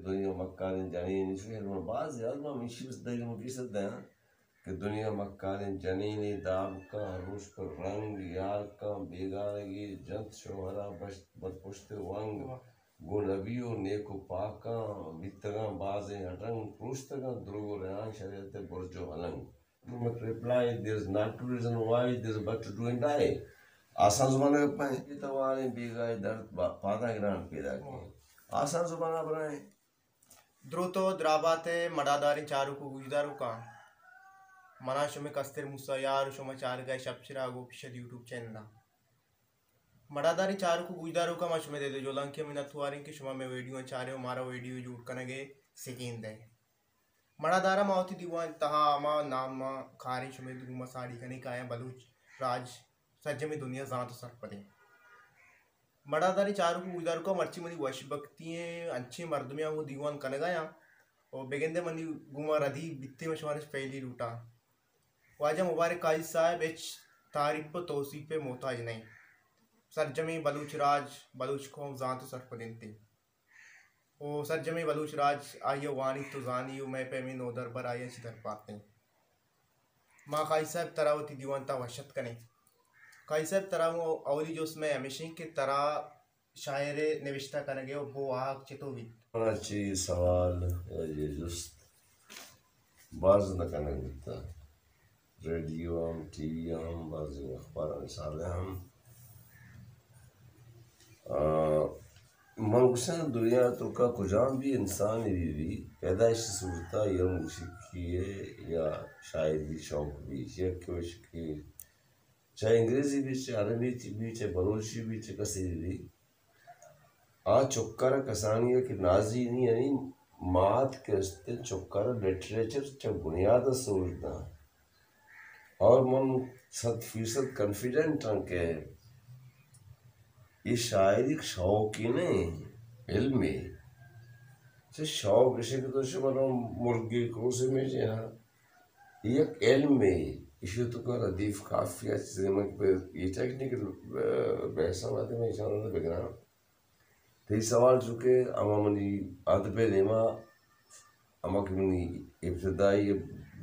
دنیا مکان جنین شو هلون بعض ما مشي بس دايما ما في صدق کہ دنیا مکان جنین داب کا روش پر رنگ یار کا بیگانگی جنت شوہرا بدپشت ونگ گو نبیو نیکو پاکاں بیتگاں بازیں ہٹنگ پروشتگاں درگو ریان شریعت Birju ہلنگ. reply there is not reason why there is but to do and die. آسان زبانہ پائیں یہ تواریں بیگائے درد پادا گران پیدا کیں آسان زبانہ بنائیں. دروتو دراباتے مداداری چارو کو گوجدارو کا منا شمی کستر موسا یار شما چار گئے شبشرا گو پیشد یوٹیوب چینل مداداری چارو کو گوجدارو کا ما شمی دے دے جو لنکے میں نتواریں کہ شما میں ویڈیو چارے ہمارا ویڈیو جوڑ کنگے سکین دے مدادارا ماوتی دیوان تہا ما نام ما کھاری شمی دو مساڑی کنی کائیں بلوچ راج سجمی دنیا ذات سر پدے مداداری چارو کو گوجدارو کا مرچی منی وش بکتی ہیں انچے مردمیاں وہ دیوان کنگایا اور بگندے منی گما ردی بیتے میں شمارش پہلی لوٹا واجہ مبارک قائد صاحب ایچ تعریف و توصیف پہ محتاج نہیں سرجمی بلوچ راج بلوچ قوم ذات سرپدن تھی او سرجمی بلوچ راج آئیے وانی تو زانی و میں پہ میں نودر بر آئیے چدر پاتے ماں قائد صاحب تراوتی دیوان تا وحشت کنے قائد صاحب تراو اولی جو اس میں ہمیشہ کی طرح شاعر نوشتہ کنگے و بو آگ چتو بھی چی سوال یہ جست باز نہ کنگ بیتا ریڈیو ہم ٹی وی ہم بعضی اخبار مثال ہم منگسن دنیا تو کا کجام بھی انسان بھی پیدائش صورتہ یا موسیقی ہے یا شاعری شوق بھی یا کوش کی چاہے انگریزی بھی چاہے عربی بھی چاہے بلوچی بھی چاہے کسی بھی آ چکر کسانی ہے کہ نازی نہیں یعنی مات کے استے چکر لٹریچر چاہے بنیاد سوچنا اور من 100% کنفیڈنٹ ہوں کہ یہ شاعری شوق ہی نہیں علم ہے سے شوق اسے کہ تو شمارا مرگی کو سے میں جہاں یہ ایک علم ہے اسے تو کہ ردیف کافی چیزیں یہ ٹیکنیکل بحثہ باتیں میں اشارہ نہ بگنا تو یہ سوال چکے اما منی ادب نیما اما کی منی ابتدائی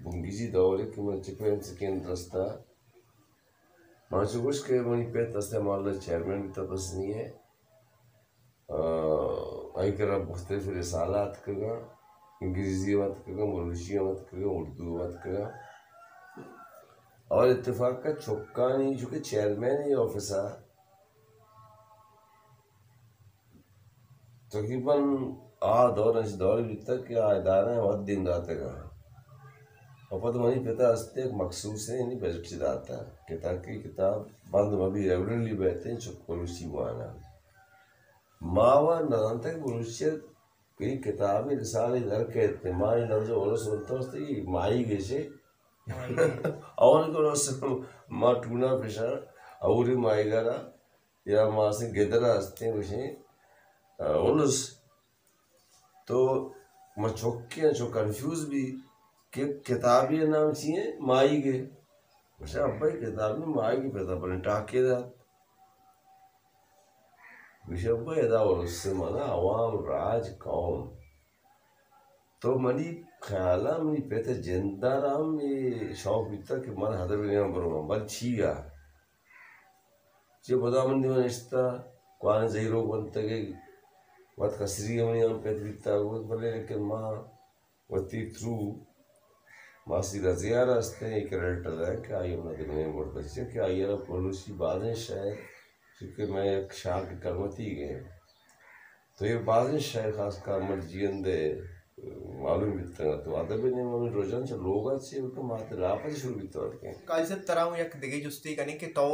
بنگیزی دور ہے کہ من چپین سکین رستہ مانچو کچھ کہ منی پیت تستے مالا چیئرمین بھی تپس نہیں ہے آئی کرا مختلف رسالات کرگا انگریزی بات کرگا بلوچی بات کرگا اردو بات کرگا اور اتفاق کا چھکانی چونکہ چیئرمین ہی آفیسا تقریباً دور اس دور بھی تک کہ ادارہ ہیں بہت دن رہتے گا اور پتہ منی پتا ہستے ایک مخصوص ہے یعنی بجٹ سے داتا کہ تاکہ کتاب بند مبی ریگولرلی بیٹھتے ہیں چک بلوچی مانا ماوا نظام تک بلوچیت کئی کتابی رسالے در کہتے ہیں مائی لفظ اولا سنتا ہستے کہ مائی گیشے اول کو رسل ما ٹونا پیشا اوری مائی گارا یا ماں سے گدرہ ہستے ہیں کچھیں اولس تو میں چوکیاں چو کنفیوز بھی کہ کتابی نام چیئے مائی گے مجھے ابائی کتابی مائی گے پیدا پڑھیں ٹاکے دا مجھے ابائی ادا اور اس سے مانا عوام راج قوم تو منی خیالہ منی پیتا جندہ رام یہ شوق بیتا کہ من حضر بنیام برو من چھی گا جو بدا من دیوان اشتا قوان زہیروں بنتا کہ وقت کسری منی ہم پیتا بیتا گوت بلے لیکن ماں وقتی تھرو ماسی رضیہ راستے ہیں ایک ریٹر ہے کہ آئی ہمیں دنیا موڑ بچے کہ آئی ہے پولوسی بازیں شاعر چونکہ میں ایک شاہ کی کرمتی گئے تو یہ بازیں شاعر خاص کار مرجین دے معلوم بیتا گا تو آدھا بھی نہیں ہمیں روزان سے لوگا سے وہ کہ ماتے لاپا سے شروع بیتا ہوتے ہیں قائد صاحب تراؤں یک دگی جستی کنی کہ تو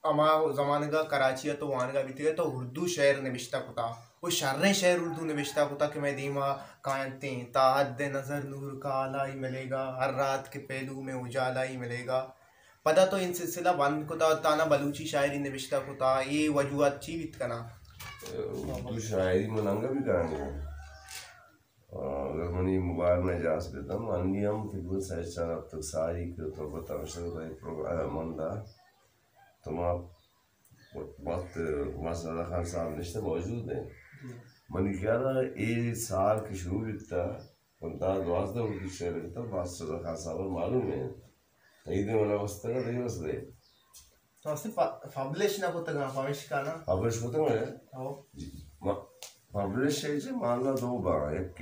اما زمانگا کراچی تو وانگا بیتی گئے تو اردو شعر نوشتہ کتا وہ شرن شعر اردو نوشتہ کتا کہ میں دیما کائنتیں تا حد نظر نور کا آلائی ملے گا ہر رات کے پہلو میں اجالائی ملے گا پتہ تو ان سلسلہ بند کتا تانا بلوچی شاعری نوشتہ کتا یہ وجوہات چی بیت کنا اردو شاعری منانگا بھی کرانگا اگر منی موبائل میں اجاز بیتا ہوں انگی ہم فکر سہچان اب تک ساری کے طور پر تمشن کا ایک پروگرام مندہ تو آپ وقت ماسد اللہ خان صاحب نشتے موجود ہیں من کیا رہا یہ سال کی شروع بیتا 15-12 اردو شعر لکھتا ماسٹر خان صاحب معلوم ہے تیدے والا وسط کا تیدے وسط ہے تو اس سے پبلش نہ ہوتا گا پبلش کا نا پبلش ہوتا ہے او پبلش ہے جو مان لا دو بار ایک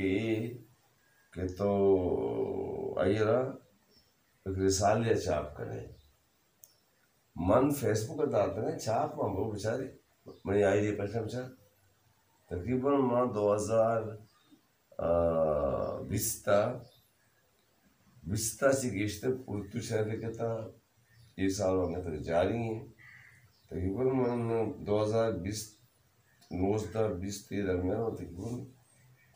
کہ تو آئیرا ایک رسالیہ چاپ کرے من فیس بک داتے ہیں چھاپ ماں بہو بچاری منی آئی ڈی پرچہ بچار تقریباً ماں 2020 سے گیشتے اردو شہر لکھتا یہ سال ہونے تک جاری ہیں تقریباً من 2019 کے درمیان تقریباً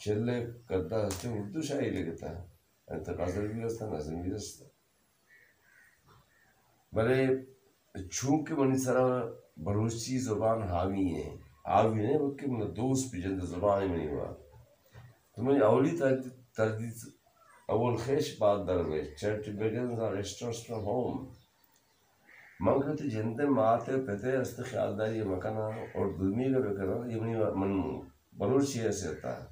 چلے کرتا ہستے اردو شاعری لکھتا ہے تقاضر بھی رستا نظم بھی رستا بلے چونکہ منی سرا بلوچی زبان حاوی ہیں حاوی نہیں بلکہ من دوست بھی جند زبان منی ہوا تو منی اولی تردید اول خیش بات درویش church begins or starts from home من کہتے جند ماتے پتے است خیال داری یہ مکانا اور دلمی کا بکرا یہ منی من بلوچی ایسے ہوتا ہے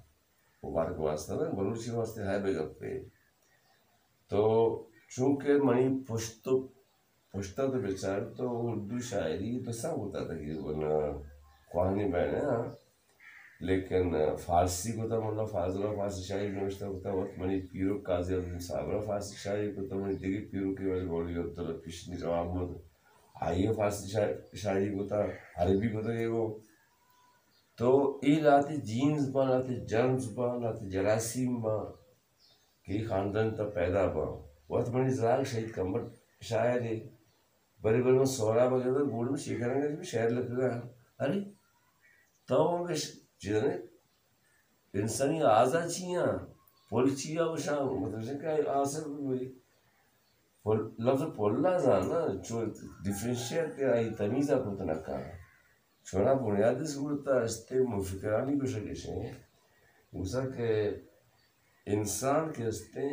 مبارک واسطہ نا بلوچی واسطے ہے بے گپ پہ تو چونکہ منی پشتا تو بیچار تو اردو شاعری تو سب ہوتا تھا کہ کوہانی بہن ہے لیکن فارسی کو تو مطلب فاضلہ فارسی شاعری نوشتہ ہوتا وقت منی پیرو قاضی عبدالدین صابرہ فارسی شاعری کو تو منی دیگی پیرو کی وجہ بولی عبداللہ پیشنی جواب مد آئیے فارسی شاعری کو تا عربی کو تو یہ وہ تو ای لاتی جین زبان لاتی جرم زبان لاتی جراثیم با کہ خاندان تا پیدا با وقت منی زراغ شہید کمبر شاعر ہے بڑے بڑے میں سورا وغیرہ بورڈ میں شیکھریں گے شہر لگ گیا ارے تو ہوں گے چیزیں انسانی آزا چیاں پول چیا وہ شام مطلب کہ آسر ہوئی لفظ پولا زانا چو ڈیفرینشیٹ کے آئی تمیزہ کو نکا چھوڑا بنیادی صورتا استے مفکرانی کو شکشیں اسا کہ انسان کے استے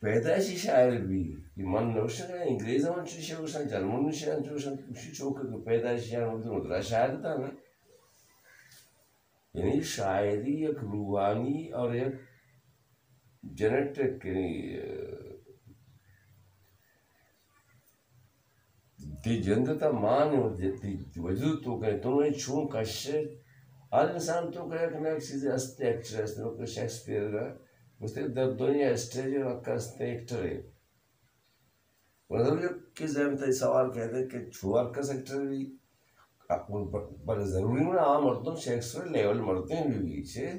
پیدائشی شاعر بھی من نوشن ہے انگریز من چیشے وشن جرمن نشان چوشن کسی چوکے پیدائشی شاعر مدرہ شاعر تھا نا یعنی شاعری ایک روحانی اور ایک جنیٹک یعنی دی جندتا مان وجود تو کہ تم نے چون کشے ہر انسان تو کہ ایک نہ ایک چیز استے ایکٹر استے وہ شیکسپیئر کا مستقل در دنیا اسٹیج اور اکا استے ایکٹر ہے مطلب یہ کہ ذہن تا سوال کہتے ہیں کہ چھوار کا سیکٹر بھی بڑا ضروری ہونا عام مردوں شیکسپیئر لیول مردوں بھی بھی چھے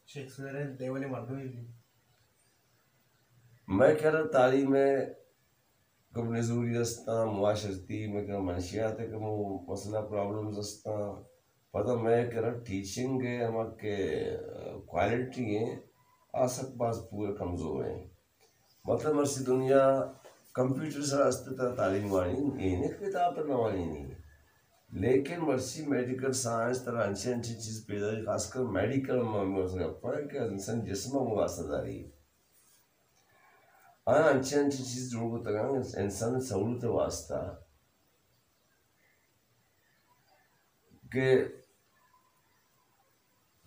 شیکسپیئر لیول مردوں بھی میں کہہ رہا تعلیم میں کم نزوری استا معاشرتی میں کم منشیات کم مسئلہ پرابلمز استا پتہ میں کہہ رہا ٹیچنگ ہے ہمارا کہ کوالٹی ہیں آسک باز پورے کمزور ہیں مطلب مرسی دنیا کمپیوٹر سر استا تعلیم وانی نہیں کتاب پر نوانی نہیں لیکن مرسی میڈیکل سائنس طرح انچی چیز پیدا ہے خاص کر میڈیکل میں گپا ہے کہ انسان جسم واسطہ داری آیا انچی چیز جو کو تگا انسان سہولت واسطہ کہ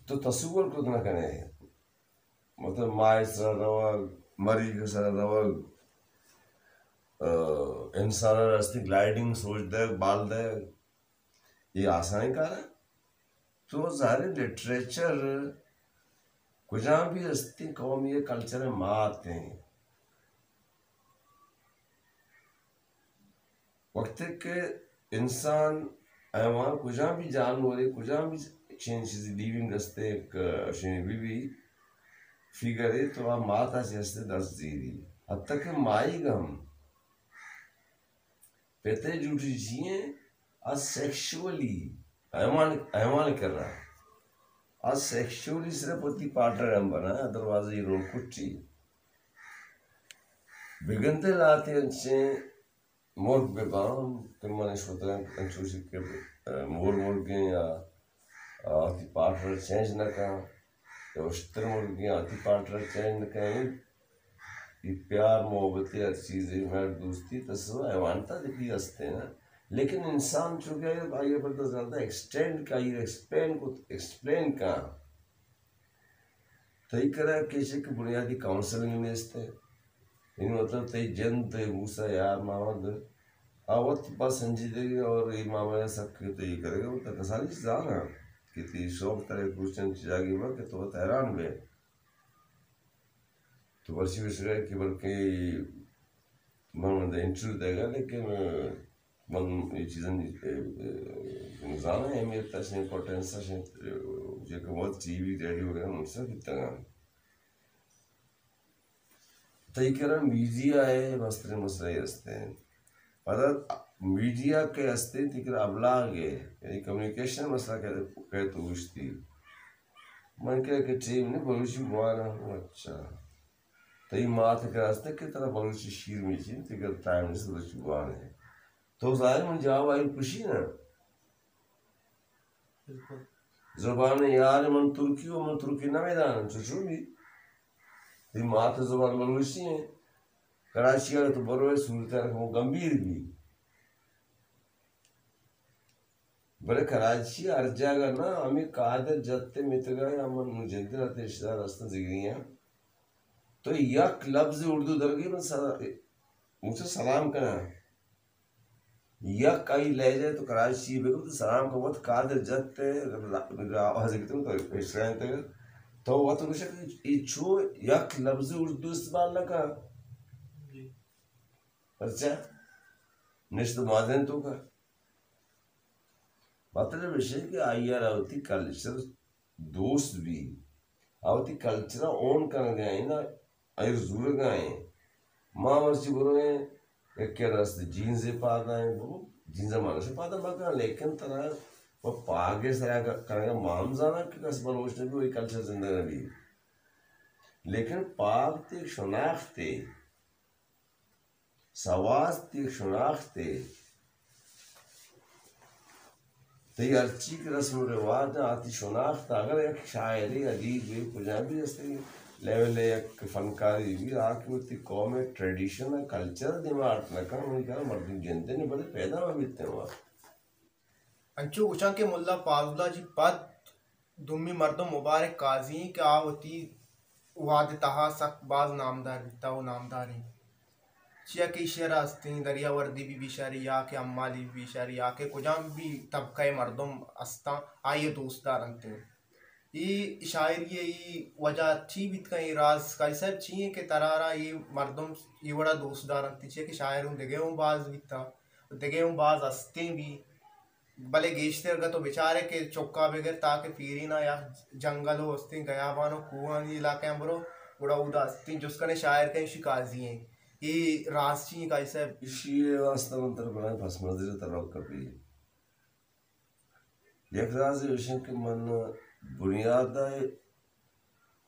تو تصور کو نہ کرے مطلب مائے سر روگ مریض سر روگ انسان راستے گلائڈنگ سوچ دے بال دے یہ آسانی کار ہے تو ظاہر لٹریچر کجاں بھی رستی قومی کلچر مات ہیں وقت کہ انسان ایوان کجاں بھی جانور کجاں بھی چین چیزی لیونگ رستے ایک شنی بھی فیگر ہے تو آپ ماتا چیستے دس زیدی حتی کہ مائی گم پیتے جوٹی چیئیں از سیکشولی ایوان کر رہا از سیکشولی صرف ہوتی پارٹنر ہم بنا ہے ادروازہ یہ رول کچھی بگنتے لاتے انچیں مورگ بے بام کمانے شوتا ہے انچوشی کے مورگیں یا آتی پارٹنر چینج نہ کہاں یا اشتر مورگیں آتی پارٹنر چینج نہ کہیں یہ پیار محبتی ہر چیزیں مرد دوستی تصور ایوانتا دیکھی ہستے ہیں لیکن انسان چونکہ آئیے پر تو زیادہ ایکسٹینڈ کا یہ ایکسپلین کا تئی کرا کیسے کہ بنیادی کاؤنسلنگ نیستے یعنی مطلب تئی جن تئی موسا یار محمد آوت با سنجیدگی اور یہ معاملہ سب کے تو یہ کرے گا وہ تکسالی چیزانا کہ تی شوق ترے کوشچن چیزاگی با کہ تو حیران بے تو برسی بسرے کہ بلکہ من انٹرویو دے گا لیکن من یہ چیزیں نظام ہے اہمیت تا سے امپورٹنس تا سے جو کہ بہت ٹی وی ریڈیو وغیرہ منصر کتا گا تئی کرا میڈیا ہے مستر مسئلہ ہستے ہیں پتہ میڈیا کے ہستے تی کرا ابلاغ ہے یعنی کمیونیکیشن مسئلہ کہتے ہوشتی من کہا کہ ٹیم نے بلوچی گوانا اچھا تئی مات کرا ہستے کہ طرح بلوچی شیر میں چین تی کر ٹائم سے بلوچی گوانا ہے تو ظاہر من جواب آئی خوشی نا زبان یار من ترکی نہ میدان چوچو بھی تی مات زبان بلوچی ہیں کراچی آگے تو بروے صورتیں رکھوں گمبیر بھی بلے کراچی ہر جگہ نا ہمیں قادر جتے متگا یا من مجدد رہتے اشتار رستہ زگریاں تو یک لفظ اردو درگی من مجھے سلام کرنا یک کئی لہجے تو کراچی بگو تو سلام کو بہت قادر جتے آواز کہتے ہیں تو اشترین تگا تو وہ تو کچھ یہ چھو یک لفظ اردو استعمال لکا اچھا نشت مادن تو کا مطلب ہے کہ آئی آر آوتی کلچر دوست بھی آوتی کلچر اون کرنے گئے نا ایر زور گئے ماں مرچی برو ہیں ایک کیا رست جینزے پادا ہیں وہ جینزہ مانا سے پادا بکا لیکن طرح وہ پاگے سے آگا کرنے گا مامزانا کہ کس بلوچ نے بھی وہی کلچر زندگی بھی لیکن پاک تے شناخت تے سواز تے شناخت تے تی ارچی کے رسم و رواج آتی شناخت اگر ایک شاعری ادیب بھی کجا بھی اس لیول ایک فنکاری بھی آکے ہوتی قوم ٹریڈیشن کلچر دیمارٹ نکا منی کہا مردم جنتے نے بڑے پیدا میں بیتے ہوا انچو اچھا کہ ملا پاولا جی پد دمی مردم مبارک قاضی کہ آوتی وعد تہا سک باز نامدار بیتا و نامداری چیا کہ شعر ہستیں دریا وردی بھی بیشاری یا کہ امالی بھی بیشاری یا کہ کجام بھی طبقہ مردم استا آئیے دوستدار انتے یہ شاعری یہ وجہ تھی بیت کا یہ راز کا سب چیئے کہ ترارا یہ مردم یہ بڑا دوستدار انتے چیئے کہ شاعروں دگے ہوں باز بیتا دگے ہوں باز استے بھی بلے گیشتے رگا تو بیچارے کے چکا بگر تاکہ پیرینا یا جنگل ہو استے گیابانو کوہانی علاقے ہیں برو بڑا اودا استے جس کنے شاعر کے شکازی ہیں یہ راز چیئے کا اسے اسی واسطہ منتر بنائے پس منظر تلوک کبھی یک راز وشن کہ من بنیاد ہے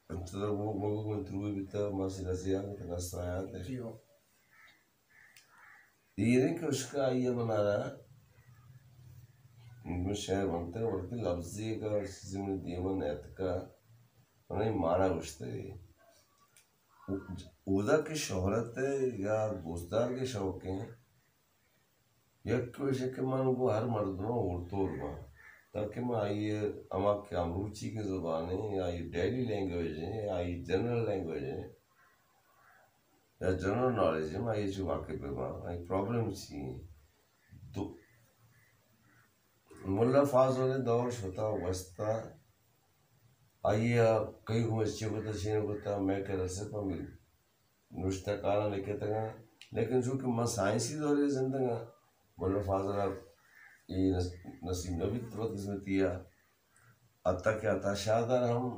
انتظر وہ مگو من تروی بیتا ماسی رضی آگے تک اس آیات ہے یہ نہیں کہ اس کا آئیے بنا رہا ان میں شہر بنتے ہیں بلکہ لفظی کا چیزی میں دیمن اعتقا انہیں مانا گشتے ہیں اودا کی شہرت ہے یا بوزدار کے شوق ہیں یک کوئی کہ من وہ ہر مردمہ اردو رہا تاکہ میں آئیے اما کے امروچی کی زبانیں یا یہ ڈیلی لینگویج ہیں یا یہ جنرل لینگویج ہیں یا جنرل نالج ہے میں یہ جو واقع پہ ماں یہ پرابلم چاہیے تو ملا فاضل دور ہوتا وسطا آئیے کئی گمچی ہوتا چین ہوتا میں کہ رسے پا مل نشتہ کالا لکھے تگا لیکن چونکہ میں سائنسی دور زندگا ملا فاضل یہ نصیب نبی طبق قسمتیہ اتا کہ اتا شادر ہم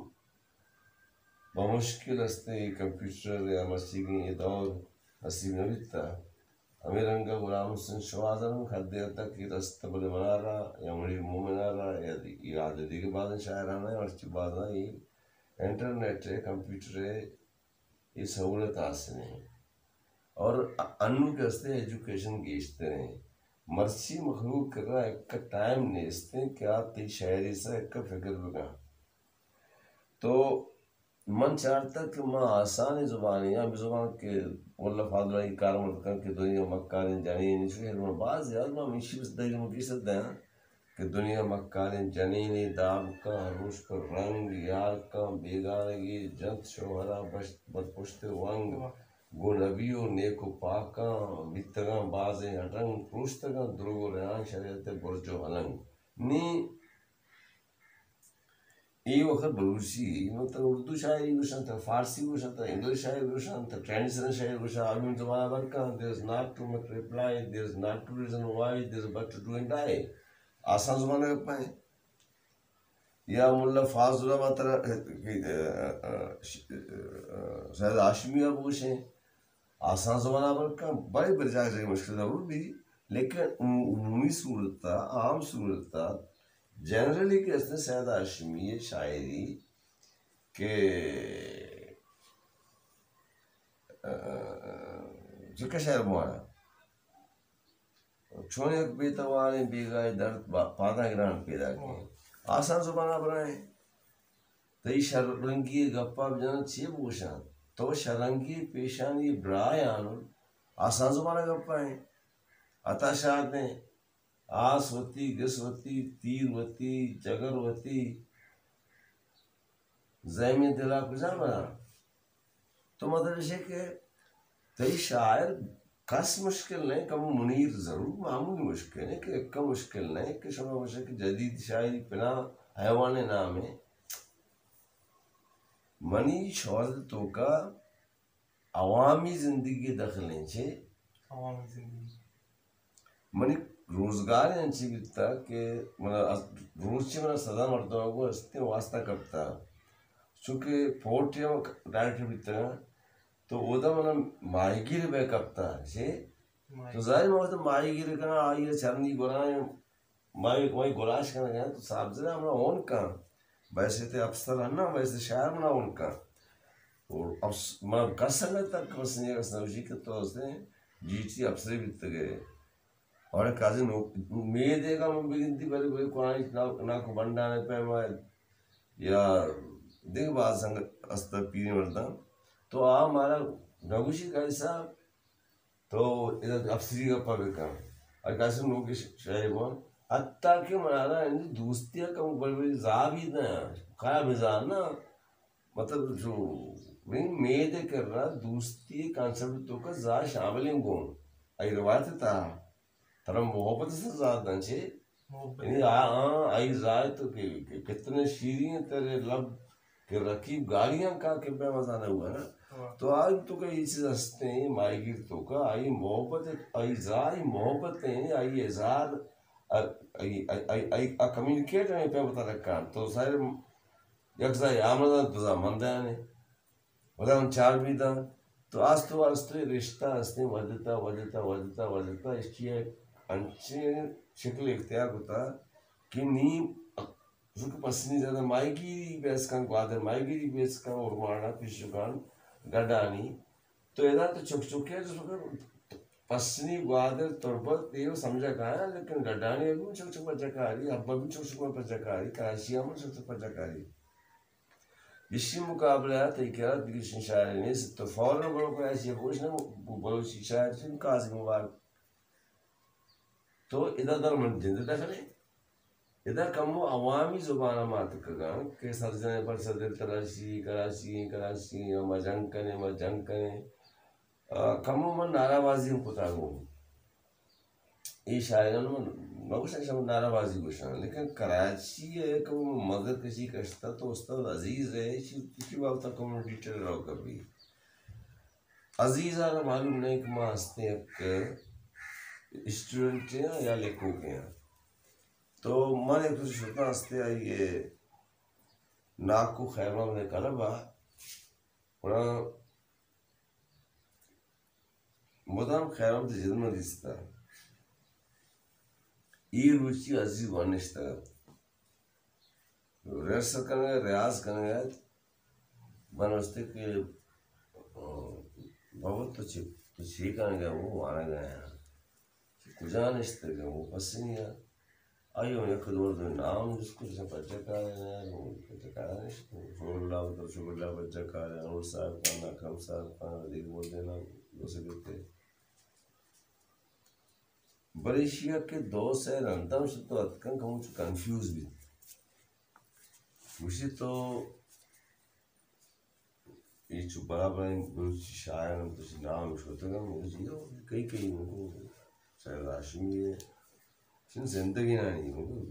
بمشکل استے کمپیوٹر یا مسیحی یہ دور نصیب نبی تا امیر انگا غلام حسین شوازن خدے تک یہ رستہ بلے بنا رہا یا مڑی منہ بنا رہا یا ارادے دیگے بعد شاعرانہ ہے اور چی بعد یہ انٹرنیٹ ہے کمپیوٹر ہے یہ سہولت حاصل ہیں اور انو کے استے ایجوکیشن گیشتے ہیں مرسی مخلوق کر رہا ایک کا ٹائم نیستے ہیں کہ آپ تی شاعری سا ایک کا فکر بگا تو من چاہتا کہ میں آسانی زبانی یا زبان کے واللہ فاضلہ کی کارمت کر کے دنیا مکارین جانی نہیں چھوئے ہر من بعض یاد میں ہمیشی بس دائر مکی سکتا ہے کہ دنیا مکان جنین داب کا روش پر رنگ یار کا بیگانگی جنت شوہرا برپشت ونگ گو نبیو نیکو پاکاں بیتگاں بازیں اٹنگ پروشتگاں درگو ریان شریعت برجو ہلنگ نی ای وقت بلوچی مطلب اردو شاعری گوشن تا فارسی گوشن تا انگلش شاعری گوشن تا ٹرینڈیشنل شاعری گوشن آدمی زمانہ برکان there is not to make reply there is not to reason why there is but to do and die آسان زمانہ کا پائیں یا ملا فاضل الرحمن شاید ہاشمی اب گوشیں آسان زمانہ برکان بڑی بڑی جائے سے مشکل ضرور بھی لیکن عمومی صورت تا عام صورت تا جنرلی کہ اس نے سید ہاشمی شاعری کہ جکا شاعر موانا چھونے ایک بیتوانے بیگائے درد پادا گران پیدا کیں آسان زبانہ بنائیں تئی شرنگی گپا بجانا چیئے بوشان تو شرنگی پیشانی برائے آنو آسان زبانہ گپائیں عطا شاہدیں آس ہوتی گس ہوتی تیر ہوتی جگر ہوتی زیمی دلا کجا بنا تو مطلب یہ کہ تئی شاعر کس مشکل نہیں کم منیر ضرور معمولی مشکل ہے کہ کم مشکل نہیں کہ شما مشکل کہ جدید شاعری پنا حیوان نام ہے منی شہرت تو کا عوامی زندگی دخلیں چھے عوامی زندگی منی روزگار انچی بیتا کہ روز چی منا صدا مردوں کو استے واسطہ کرتا چونکہ پورٹی ہم ڈائریکٹر بیتا تو او دا منا ماہی گیر بے کپتا چھے تو ظاہر موقع ماہی گیر کنا آئیے چرنی گرائیں ماہی گلاش کنا گیا تو صاحب زرہ ہمنا اون کان ویسے تے افسر ہننا ویسے شاعر منا اون کان اور میں کسنگا تک وسنی کسنوشی کہ تو اس نے جی ٹی افسری بیتا گئے اور کازی میں دے گا من بگنتی پہلے کوئی قرآن نا کو بندانے پہ میں یا دیکھ بات سنگ استا پیری مردہ تو ہمارا نگوشی کیسا تو ادھر افسری کا پا بکن اور کیسے نوکی شاعری بون حتیٰ کہ منانا انجی دوستیاں کم بڑی بڑی زابی نا خواہ مزان نا مطلب جو میں دے کر رہا دوستی کانسپٹ تو کا زا شاملیں گون ای روایت تا ترم محبت سے زیادہ چھے یعنی آئی زائے تو کہ کتنے شیریں تیرے لب کہ رکیب گالیاں کا کہ بے مزانہ ہوا نا تو آئی تو کہ یہ چیز ہستے ہیں مائی گیر تو کا آئی محبت آئی زائی محبت ہیں آئی اظہار آئی کمیونکیٹ میں پہ بتا رکھا تو سارے یک زائی آمدہ تو زا مندہ نے بدا ہم چار بھی دا تو آستو رشتہ ہستے ودتا اس کی انچے شکل اختیار ہوتا کہ نیم زکر پسنی زیادہ مائی گیری بیس کن گوادر مائی گیری بیس کن اور مارنا پیشوکان گڑانی تو ایدہ تو چک چکے جو سکر پسنی گوادر تربت یہ سمجھا کہا لیکن گڑانی بھی چک چک پچا کاری حبا بھی چک چک پچا کاری کراچی ہم چک چک پچا کاری اسی مقابلہ ہے تحقیقات دیگرشن شاعر نے تو فوراں بڑوں کو ایسی پوچھنا بلوچی شاعر سے قاسم مبارک تو ادھر در من جند دکھلے ادھر کمو عوامی زبانہ مات کگان کہ سرزنے پر صدر کراچی مجنگ کنے کمو من نارا بازی ہم پتا گو یہ شاعران من نگوشن شما نارا بازی گوشن لیکن کراچی ہے کمو مدر کسی کشتا تو استاد عزیز ہے اسی بابتا کمو ڈیٹیل رو کبھی عزیز آنا معلوم نہیں کہ ماں ہستے ایک اسٹوڈنٹ ہیں یا لکھو کے ہیں تو من ایک دوسرے شدنا ہستے آئیے ناکو خیمہ میں کلبا انہاں مدام خیمہ تے جدمہ دیستا ای روچی عزیز وانشتا ریسر کرنے گئے ریاض کرنے گئے بنوستے کہ بہت تو چھی کرنے گئے وہ آنے گئے ہیں کجا نشتے گئے وہ پسنی ہے آئیو یک دور دو نام جس کو جسے پچھا کارے ہیں وہ پچھا کارے نشتے شکر اللہ تو شکر اللہ پچھا کارے ہیں انور صاحب کا، ناکم صاحب کا، دیکھ بول دینا دوسرے دیتے. بریشیا کے دو سے رندم سے تو اتکن کہ مجھے کنفیوز بھی مجھے تو یہ چو برابر بلوچی شاعر ہم تو نام شوتے گا مجھے کئی کئی مجھے شاید ہاشمی ہے شن زندگی نہ نہیں مجھے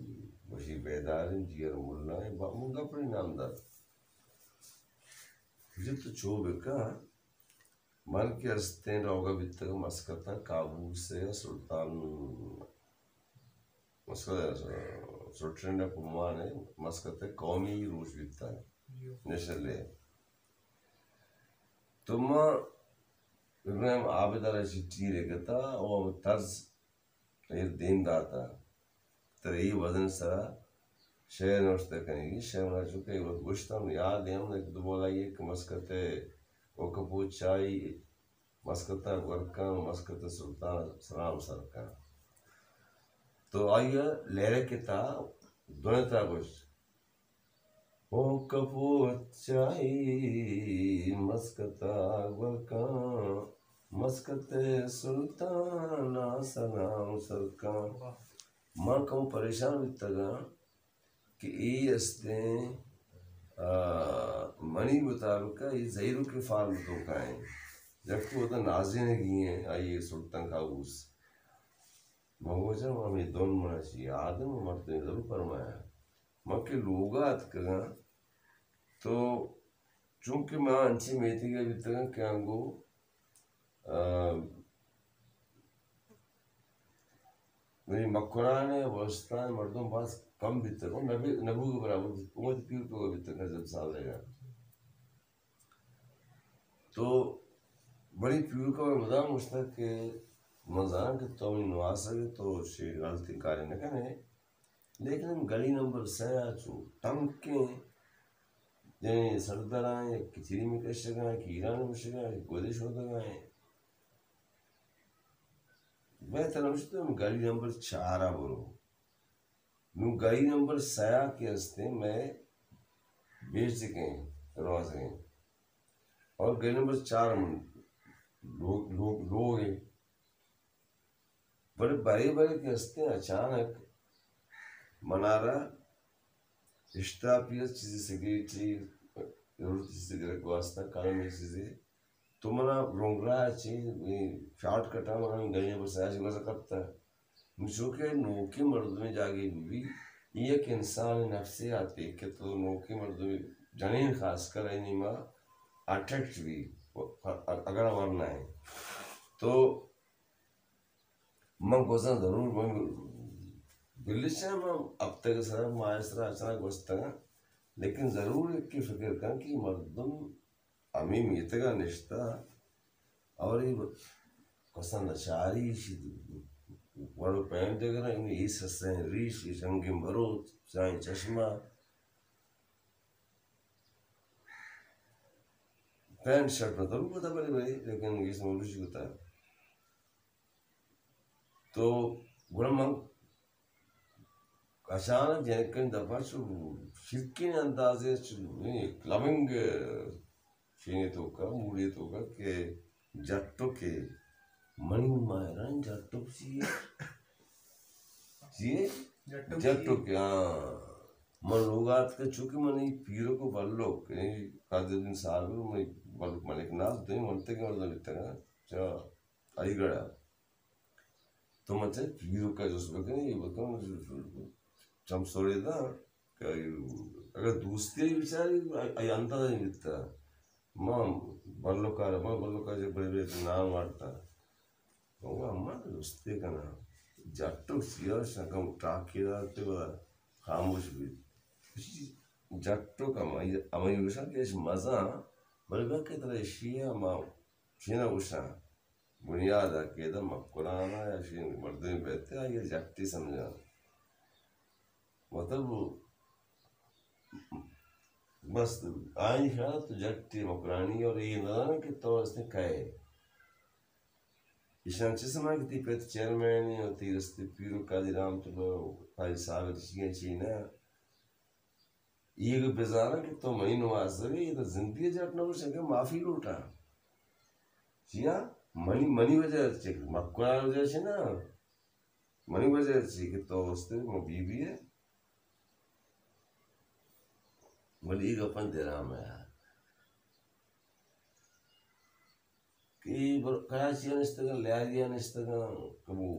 بشیر بیدار ہیں جیر ملنا ہے مجھے اپنے نام دار مجھے تو چو بکا من کے ارستین روگا بیتا کا مسکتا کابوس سے سلطان سلطان پمان ہے مسکتا قومی روش بیتا ہے نشلے تو ماں ابراہیم عابد علیہ چٹھی لکھتا اور طرز دین داتا ترہی وزن سرا شہر نوشتے کریں گی شہر نہ چکے وہ گوشتا ہم یاد ہے ہم نے تو بولا یہ کہ مسکتے وہ کپوت چائی مسکتا ورکان مسکتا سلطان سلام سرکان تو آئیے لہرے کتا دونے طرح گوشت او کپوت چائی مسکتا ورکان مسکتے سلطان سلام سرکان ماں کم پریشان بیتا گا کہ ای استیں منی مطابق یہ زہروں کے فارمتوں کا ہیں جبکہ وہ تو نازے نے گئی ہیں آئیے سلطان کابوس مہوجہ ہمیں دون منہ چاہیے آدم مرد نے ضرور فرمایا ماں کے لوگات کہاں تو چونکہ ماں انچی میتی گا بیتا گا کہ آنگو میری مکران ہے وسطان مردوں پاس کم بیتا گا نبو کے برابر امت پیر کو بیتا گا جب سال رہے گا تو بڑی پیور کا مدام مشتاق کہ مزان کے تو ہمیں نواز سکے تو شیئر غلطی کاری نہ کرنے لیکن ہم گلی نمبر سیا چو ٹمکیں جنہیں سردر آئیں کچھری میں کشتے گئے کہ ایران میں کشتے گئے گودش ہوتا گئے بہتر ہمشتے ہم گلی نمبر 4 برو نو گلی نمبر سیا کے ہستے میں بیچ سکیں کروا سکیں اور گلی نمبر 4 لوگ ہیں بڑے بڑے کے ہستے اچانک منارا اشتاپیت چیزی سیکریٹری ضرورت چیزی واسطہ کالم میں چیزی تو منا رونگ رہا ہے چیز شارٹ کٹا منا گلیاں پر سیاسی مزہ کرتا ہے مجھو کہ نوکی مردوں میں جاگی بھی یہ ایک انسان نفسی آتی کہ تو نوکی مردوں میں جنین خاص کر اینی ماں اٹھیکٹ بھی اگر ورنہ ہے تو میں گوزن ضرور میں بلیش ہے میں اب تک سر مائسرہ اچھا گوشتا گا لیکن ضرور ایک کی فکر کن کہ مردم امی میتگا نشتا اور یہ قسم نشاری وڑو پینٹ دے گا انہیں ایس حسین ریش شنگی مروت سائن چشمہ پینٹ شرٹ میں ضرور پتا بڑی لیکن اس میں روشی ہوتا ہے تو گرم ہم اچانک جنکن دفعہ شرکین اندازے کلمنگ شینیتوں کا مولیتوں کا کہ جٹو کے منی مائران جٹو چیئے جٹو کے من لوگات کے چونکہ منی پیروں کو بلو قادر دن سال میں بلک ملک ناز دیں منتے کے مردوں لیتا گا چاہ آئی گڑا تو مجھے پیروں کا جس بکنے یہ بکنے چم سوڑے دا کہ اگر دوستی بیچاری ایانتا دا نہیں بیتا ماں بلو کار جب بڑے بڑے نام مارتا وہ اممہ دوستی کا نام جٹو سیار شکم ٹاکی دارتے بدا خاموش بھی جٹو کا امی وشا کہ اس مزا بڑے بڑے کہ طرح شیعہ ماں شینا وشا بنیاد آکے دا مقرانا یا شین مردمی بیتے آئیے جٹی سمجھا مطلب بس آئین خیال تو جٹی مقرانی اور یہ ندانا کہ تو اس نے کہے اشان چیز سمجھا کہ تی پیت چیرمینی ہوتی رستی پیرو قادر رام تو لو پائی ثابت چینا یہ بزانا کہ تو میں نواز دے یہ تو زندگی جٹنا ہو سکے معافی لوٹا چیا منی وجہ چیک مقران وجہ سے نا منی وجہ سے کہ تو اس سے وہ بیوی ہے ولی گپن دے رہا میں کہ کراچی نستگا لیاریا نستگا کبو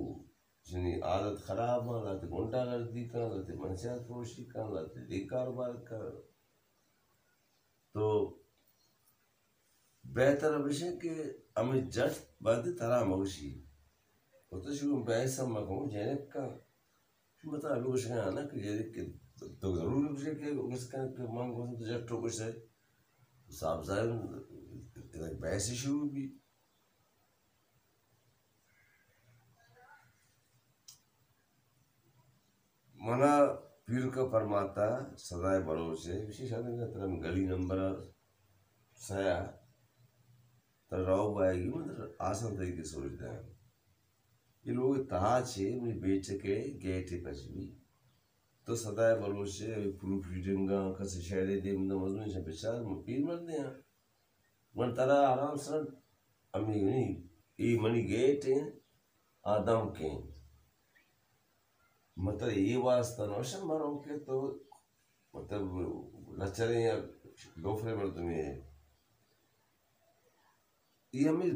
جنی عادت خراب ہاں لاتے گنڈا گردی کر لاتے منشیات فروشی کر لاتے دی کاروبار کر تو بہتر بشے کہ ہمیں جٹ بعد طرح موشی وہ تو شو بیسا مکوں جینک کا شو مطلب ابھی کچھ کہنا نا کہ جینک کے تو ضرور بشے کہ اس کا مانگ کو تو جٹو کچھ ہے صاحب ظاہر بیسی شو بھی منا پیر کا فرماتا سدائے بڑوں سے وشیش آدمی کا طرح گلی نمبر سیا تر راو آئے گی مطلب آسان طریقے سوچتے ہیں یہ لوگ تہا چھے مجھے بیچ کے گیٹے پچھوی تو سدائے بڑوں سے پروف ریڈنگا کسی شہرے دے مدہ مضمون سے پچھار پیر مرد ہیں من ترہ آرام سر امی نہیں ای منی گیٹ ہیں آدم کے مطلب یہ واسطہ نوشن ماروں کے تو مطلب لچریں یا گوفرے مردوں میں یہ ہمیں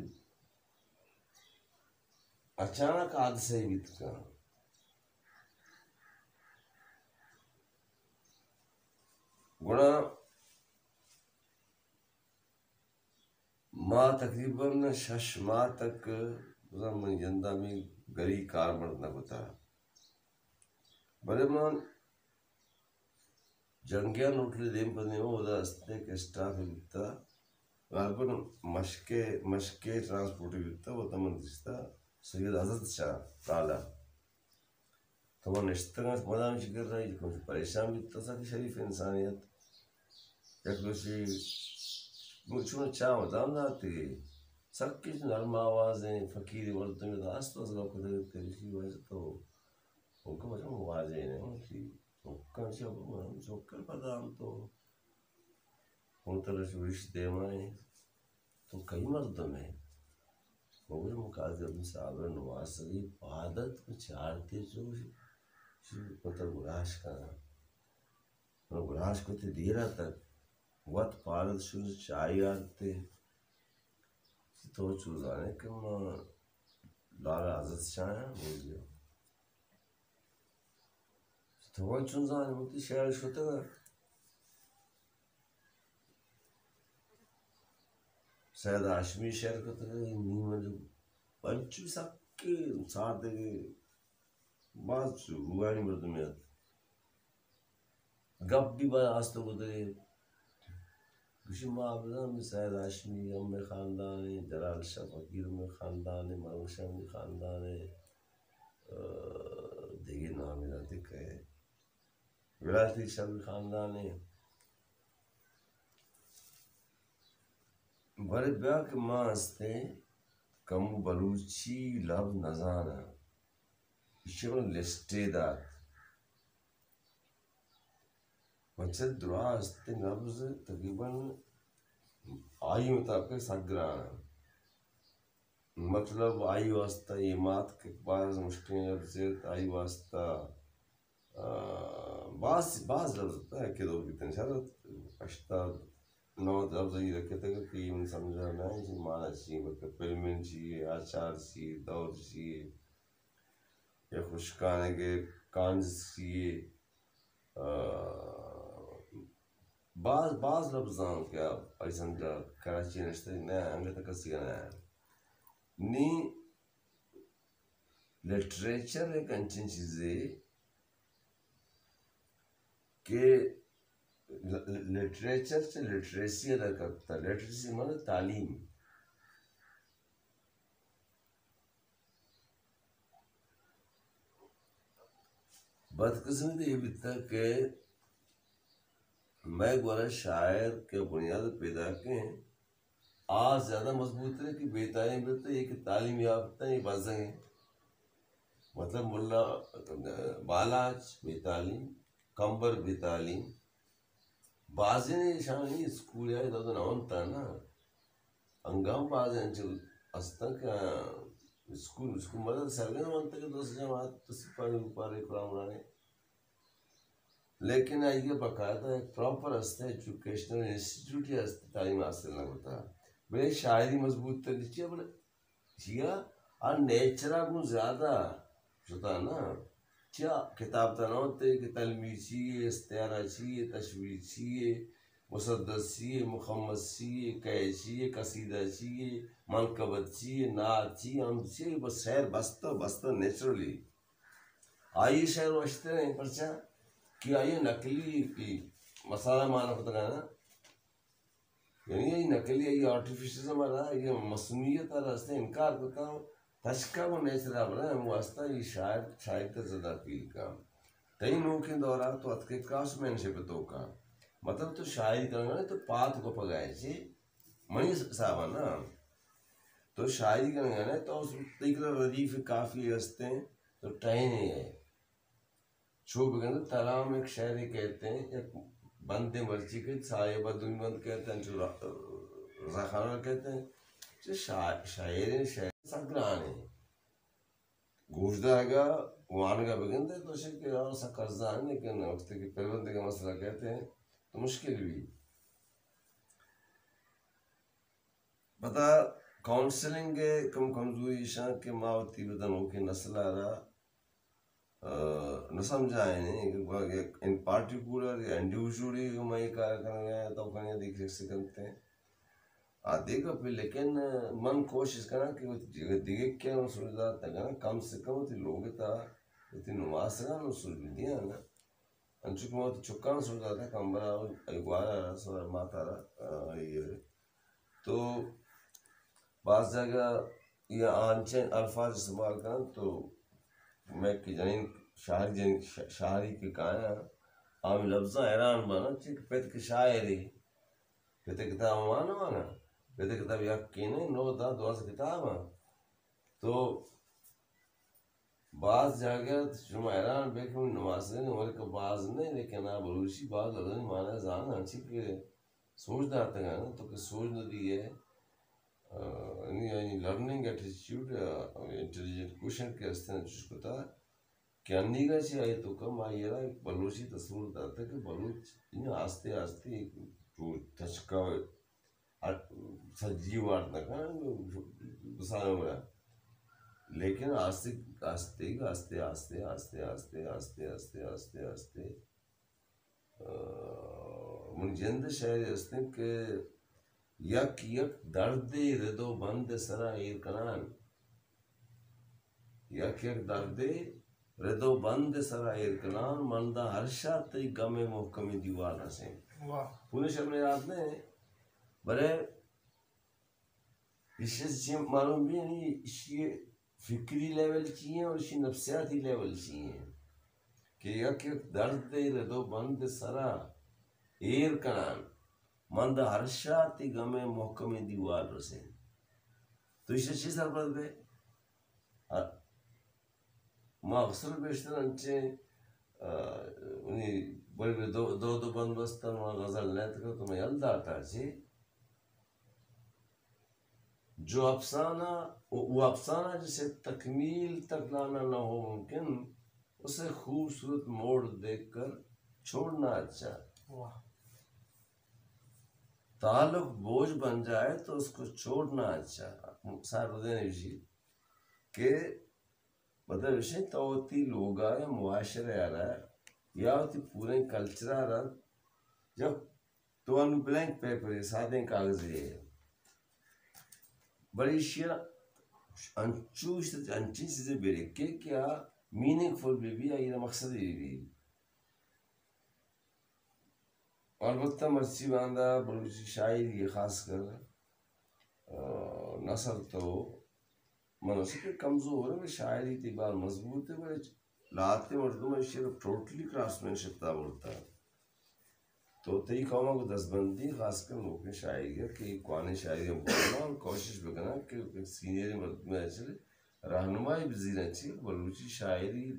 اچانک حادثہ ہی بیت کا گنا ماں تقریباً 6 ماہ تک من جندہ میں گری کار مرد نہ بتا بڑے مان جنگیاں نوٹلے دیم پدنے ہو دا استے کے اسٹاف بیتا غالباً مشکے ٹرانسپورٹ بیتا وہ تمن دستا سید حضرت شاہ تعالی تمن اشتگاں مدام شکر رہی جکم پریشان بیتا سا کہ شریف انسانیت یک دوشی مجھونا چاہ مدام داتے سب کچھ نرم آوازیں فقیر مردوں میں دا آستو از گاہ کدرتے رشی ویسے تو ان کو بچہ مواجہ نہیں چوکر شب چوکر پدام تو ان طرح شورش دیمائیں تو کئی مردوں میں مگر مقاضر صابر نواز سری عادت کو چارتے جو مطلب گراش کرنا گراش کو تے دیرہ تک وقت پارد شروع چاہی آتے تو چوزانے کہ لارا عزت شاہ بول گیا تو چوزانے مکتی شہر شوتا گا سید ہاشمی شہر کو تک نیمہ پنچو سکے ساتھ دے بات روانی مردوں میں گپ بھی بات آستو کو دے کسی معابدہ میں سید ہاشمی ام خاندان ہے جلال شاہ فقیر ام خاندان ہے مرم شاہ ام خاندان ہے دیگی نامی لاتے کہے ولایتی شاہ ام خاندان ہے بڑے بیاہ کے ماں ہستے کم بلوچی لب نزانہ شون لسٹے دات مقصد دعا ہستے نبز تقریباً آئی مطابق سگرانا مطلب آئی واسطہ یہ مات کے بعض مشکلیں لفظیت آئی واسطہ بعض لفظ ہوتا ہے کہ دو کی تنشارت اشتاد نو لفظ یہ رکھے تھے کہ یہ من سمجھانا ہے جن مانا چاہیے مطلب پلمن چاہیے آچار چاہیے دور چاہیے یا خوشکانے کے کانز چاہیے بعض لفظاں کیا ایسا کراچی نشتے نیا انگے تک کسی کا نیا نی لٹریچر ایک انچین چیزے کہ لٹریچر سے لٹریسی ادا کرتا ہے لٹریسی مانا تعلیم بدقسمتی یہ بیتا کہ میں گورا شاعر کے بنیاد پیدا کے ہیں آج زیادہ مضبوط ہے کہ بے تعلیم بیتا ہے کہ تعلیم یافتہ یہ بازیں ہیں مطلب ملا بالاج بے تعلیم کمبر بے تعلیم بازیں نے شانی اسکول یا نہ ہوتا نا انگام بازیں جو استن کا اسکول مدد سرگرم بنتے کہ دوسری جماعت تو پڑھے پارے قرآن رانے لیکن یہ باقاعدہ ایک پراپر ہستے ایجوکیشنل انسٹیٹیوٹ ہی ہستے تعلیم حاصل نہ ہوتا بھلے شاعری مضبوط طریقے چاہیے بولے چیا اور نیچرا کو زیادہ ہوتا نا کیا کتاب تا نہ ہوتے کہ تلمیذ چاہیے استعارہ چاہیے تشبیہ چاہیے مسدس چاہیے مخمس چاہیے قید چاہیے قصیدہ چاہیے منقبت چاہیے نعت چاہیے ہم چاہیے بس شعر بستہ نیچرلی آئیے شعر وشتے نہیں پرچا کہ آئیے نقلی کی مسالہ مانا پتہ ہے نا یعنی یہ نقلی یہ آرٹیفیشلزم آ رہا ہے یہ مصنوعیت آ رہا ہے انکار کرتا ہوں تشکا وہ نیچر آ رہا ہے واسطہ یہ شاید تا زدہ پیل کا کئی لوگوں کے دورہ تو اتکے کاس میں انشے پتوں کا مطلب تو شاعری کرنا ہے تو پات کو پگائے چی منی صاحب نا تو شاعری کرنا ہے تو اس تکرہ ردیف کافی ہستے ہیں تو ٹائنے ہے چھوپ گئے ترام ایک شاعری کہتے ہیں ایک بندے مرچی کے سارے بدن بند کہتے ہیں جو رضا خانہ کہتے ہیں جو شاعر سکرانے گوشدہ گا وان کا بگندے تو شکر اور سا قرضہ ہے لیکن وقت کی پروندے کا مسئلہ کہتے ہیں تو مشکل بھی پتہ کاؤنسلنگ کے کم کمزوری شان کے ماوتی بدنوں کی نسل آ رہا نہ سمجھائے نہیں ان پارٹیکولر یا انڈیویجولی میں یہ کار کرنے گیا تو کہیں دیکھ سکتے ہیں آدھے کا پھر لیکن من کوشش کرنا کہ وہ دیکھ کے انہوں سوچدار تک نا کم سے کم تی لوگ تا تی نماز سکا انہوں سوچ بھی دیا نا انچو کہ وہ چکا انہوں سوچدار تھا کمبرا اگوارا رہا سوار ماتا رہا تو بعض جگہ یہ آنچین الفاظ استعمال کرنا تو میں کہ جنین شاعری کے کہاں عام لفظہ حیران بانا چک پیت کے شاعری پیتے کتاب مانا پیتے کتاب یقینے نو دا دواز کتاب تو بعض جگہ شما حیران بے کہ نماز نہیں ہمارے کا بعض نہیں لیکن آپ بلوچی بعض لفظ مانا جانا چک سوچ داتا ہے نا تو کہ سوچ نہ دی ہے یعنی لرننگ ایٹیٹیوڈ انٹیلیجنٹ کوشن کے استعمال جس کو تھا کہ انی گا چی آئی تو کم آئی رہا ایک بلوچی تصور داتا کہ بلوچ انہیں آستے آستے تو تشکا سجی وارد نہ کہاں بسانا مرا لیکن آستے آستے آستے آستے آستے آستے آستے آستے آستے آستے من جند شاعر استے کہ یک یک درد ردو بند سرا ایر کنان یک یک درد ردو بند سرا ایر کنان مندہ ہرشا تی گم محکمی دیوار نسیں پونے شب میں یاد نہیں برے اس سے معلوم بھی نہیں اسی فکری لیول چاہیے اور اسی نفسیاتی لیول چاہیے کہ یک یک درد ردو بند سرا ایر کنان مند ہرشا تی گم محکم دیوار رسے تو اس سے چیز سر پر دے ما اکثر بیشتر انچے انہیں بڑے دو بند بستن وہاں غزل لیت کر تو میں یلد آتا چی جو افسانہ وہ افسانہ جسے تکمیل تک لانا نہ ہو ممکن اسے خوبصورت موڑ دیکھ کر چھوڑنا اچھا تعلق بوجھ بن جائے تو اس کو چھوڑنا اچھا سار ردین وشی کہ مطلب وشی توتی لوگا یا معاشرے آ رہا ہے یا ہوتی پورے کلچر آ رہا جب تو انو بلینک پیپر ہے سادیں کاغذی ہے بڑی شیعہ انچی چیزیں بیرے کہ کیا میننگ فل بھی آئی مقصد بھی البتہ مرچی باندھا بلوچی شاعری خاص کر نثر تو مناسب کے کمزور ہے شاعری تی بار مضبوط ہے بڑے لاتے مردوں میں شیر ٹوٹلی کراس مین شکتا بولتا ہے تو تی قوموں کو دستبندی خاص کر موقع شاعری ہے کہ قوانی شاعری بولنا اور کوشش بکنا کہ سینئر مرد میں ایسے رہنمائی بزیرہ چی بلوچی شاعری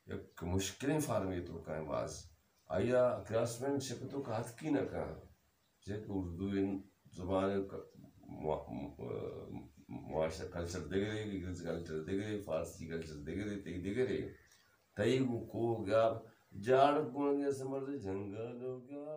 ایک مشکلیں فارمیت ہوتا ہے بعض آیا کراسمین شکتوں کا حد کی نہ کہا جیسے کہ اردو ان زبان معاشرہ کلچر دیگرے انگلش کلچر دیگرے فارسی کلچر دیگرے تی دیگرے تئی کو گیا جاڑ کون گیا سمر جنگل گیا